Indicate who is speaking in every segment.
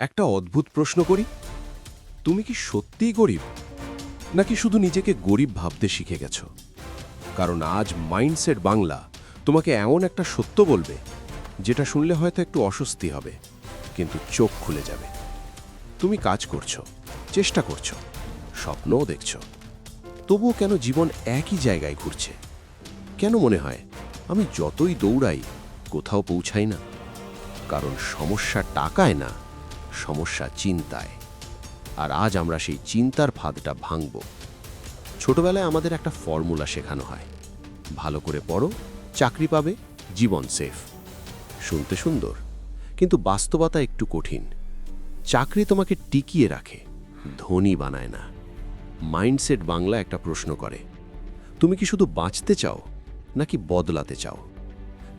Speaker 1: একটা অদ্ভুত প্রশ্ন করি, তুমি কি সত্যিই গরিব, নাকি শুধু নিজেকে গরিব ভাবতে শিখে গেছো? কারণ আজ মাইন্ডসেট বাংলা তোমাকে এমন একটা সত্য বলবে, যেটা শুনলে হয়তো একটু অস্বস্তি হবে, কিন্তু চোখ খুলে যাবে। তুমি কাজ করছো, চেষ্টা করছো, স্বপ্নও দেখছো, তবুও কেন জীবন একই জায়গায় ঘুরছে? কেন মনে হয় আমি যতই দৌড়াই কোথাও পৌঁছাই না? কারণ সমস্যা টাকায় না, সমস্যা চিন্তায়। আর আজ আমরা সেই চিন্তার ফাঁদটা ভাঙব। ছোটবেলায় আমাদের একটা ফর্মুলা শেখানো হয়, ভালো করে পড়ো, চাকরি পাবে, জীবন সেফ। শুনতে সুন্দর, কিন্তু বাস্তবতা একটু কঠিন। চাকরি তোমাকে টিকিয়ে রাখে, ধনী বানায় না। মাইন্ডসেট বাংলা একটা প্রশ্ন করে, তুমি কি শুধু বাঁচতে চাও, নাকি বদলাতে চাও?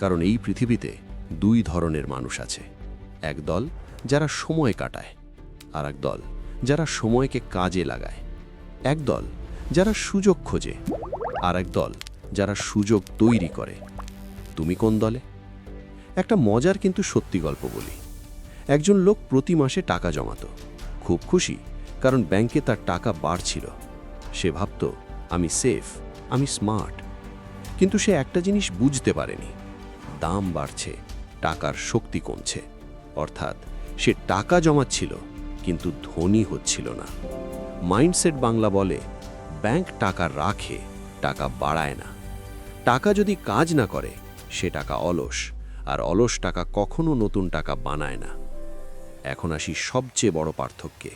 Speaker 1: কারণ এই পৃথিবীতে দুই ধরনের মানুষ আছে। এক দল যারা সময় কাটায়, আর এক দল যারা সময়কে কাজে লাগায়। এক দল যারা সুযোগ খোঁজে, আর এক দল যারা সুযোগ তৈরি করে। তুমি কোন দলে? একটা মজার কিন্তু সত্যি গল্প বলি। একজন লোক প্রতি মাসে টাকা জমাতো, খুব খুশি, কারণ ব্যাংকে তার টাকা বাড়ছিল। সে ভাবত, আমি সেফ, আমি স্মার্ট। কিন্তু সে একটা জিনিস বুঝতে পারেনি, দাম বাড়ছে, টাকার শক্তি কমছে। অর্থাৎ সে টাকা জমাচ্ছিল, কিন্তু ধনী হচ্ছিল না। মাইন্ডসেট বাংলা বলে, ব্যাংক টাকা রাখে, টাকা বাড়ায় না। টাকা যদি কাজ না করে, সে টাকা অলস, আর অলস টাকা কখনো নতুন টাকা বানায় না। এখন আসি সবচেয়ে বড় পার্থক্যে।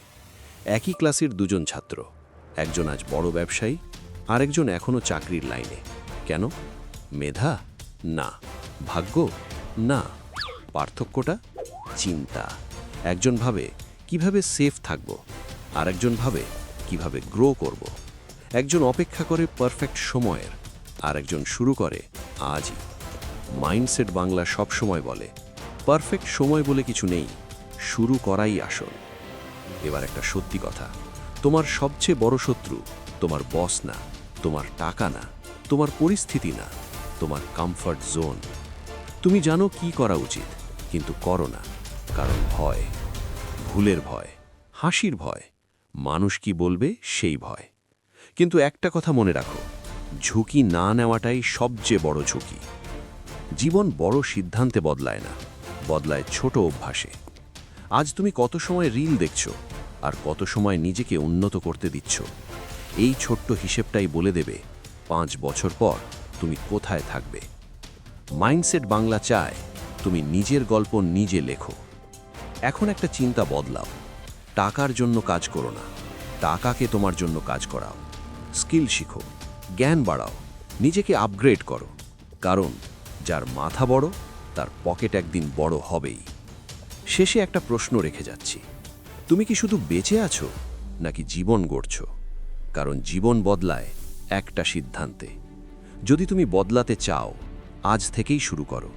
Speaker 1: একই ক্লাসের দুজন ছাত্র, একজন আজ বড় ব্যবসায়ী, আরেকজন এখনও চাকরির লাইনে। কেন? মেধা? না। ভাগ্য? না। পার্থক্যটা চিন্তা। একজন ভাবে কিভাবে সেফ থাকব, আরেকজন ভাবে কিভাবে গ্রো করব। একজন অপেক্ষা করে পারফেক্ট সময়ের, আরেকজন শুরু করে আজই। মাইন্ডসেট বাংলা সব সময় বলে, পারফেক্ট সময় বলে কিছু নেই, শুরু করাই আসল। এবার একটা সত্যি কথা, তোমার সবচেয়ে বড় শত্রু তোমার বস না, তোমার টাকা না, তোমার পরিস্থিতি না, তোমার কমফর্ট জোন। তুমি জানো কি করা উচিত, কিন্তু করো না। কারণ ভয়, ভুলের ভয়, হাসির ভয়, মানুষ কি বলবে সেই ভয়। কিন্তু একটা কথা মনে রাখো, ঝুঁকি না নেওয়াটাই সবচেয়ে বড় ঝুঁকি। জীবন বড় সিদ্ধান্তে বদলায় না, বদলায় ছোট অভ্যাসে। আজ তুমি কত সময় রিল দেখছো, আর কত সময় নিজেকে উন্নত করতে দিচ্ছ? এই ছোট্ট হিসেবটাই বলে দেবে 5 বছর পর তুমি কোথায় থাকবে। মাইন্ডসেট বাংলা চায় তুমি নিজের গল্প নিজে লেখো। এখন একটা চিন্তা বদলাও, টাকার জন্য কাজ করো না, টাকাকে তোমার জন্য কাজ করাও। স্কিল শিখো, জ্ঞান বাড়াও, নিজেকে আপগ্রেড করো। কারণ যার মাথা বড়, তার পকেট একদিন বড় হবেই। শেষে একটা প্রশ্ন রেখে যাচ্ছি, তুমি কি শুধু বেঁচে আছো, নাকি জীবন গড়ছো? কারণ জীবন বদলায় একটা সিদ্ধান্তে। যদি তুমি বদলাতে চাও, আজ থেকেই শুরু করো।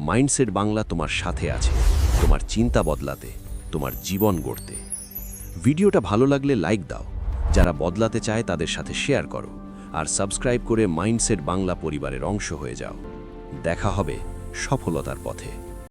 Speaker 1: মাইন্ডসেট বাংলা তোমার সাথে আছে, তোমার চিন্তা বদলাতে, তোমার জীবন গড়তে। ভিডিওটা ভালো লাগলে লাইক দাও, যারা বদলাতে চায় তাদের সাথে শেয়ার করো, আর সাবস্ক্রাইব করে মাইন্ডসেট বাংলা পরিবারের অংশ হয়ে যাও। দেখা হবে সফলতার পথে।